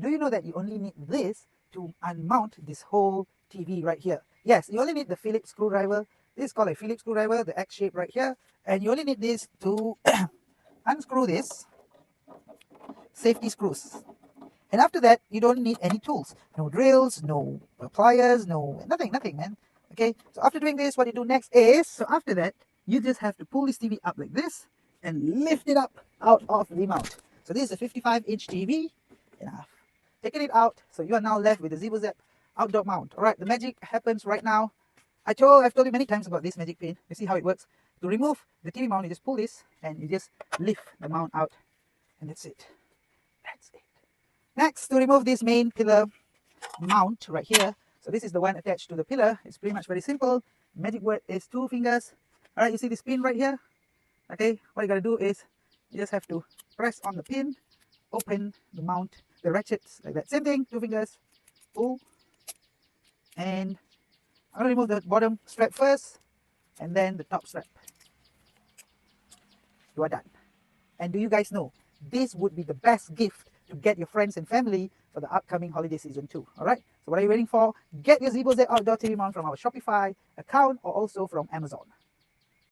do you know that you only need this to unmount this whole TV right here? Yes, you only need the Phillips screwdriver. This is called a Phillips screwdriver, the X shape right here. And you only need this to unscrew this safety screws. And after that, you don't need any tools. No drills, no pliers, nothing, man. Okay, so after doing this, what you do next is, so after that, you just have to pull this TV up like this and lift it up out of the mount. So this is a 55-inch TV. Enough. Taking it out, so you are now left with the Zebozap outdoor mount. Alright, the magic happens right now. I've told you many times about this magic pin. You see how it works. To remove the TV mount, you just pull this and you just lift the mount out. And that's it. That's it. Next, to remove this main pillar mount right here. So this is the one attached to the pillar. It's pretty much very simple. Magic word is 2 fingers. Alright, you see this pin right here? Okay, what you gotta do is you just have to press on the pin, open the mount, the ratchets like that. Same thing, 2 fingers, pull, and I'm gonna remove the bottom strap first and then the top strap. You are done. And do you guys know, this would be the best gift to get your friends and family for the upcoming holiday season too. Alright, so what are you waiting for? Get your Zebozap Outdoor TV Mount from our Shopify account or also from Amazon.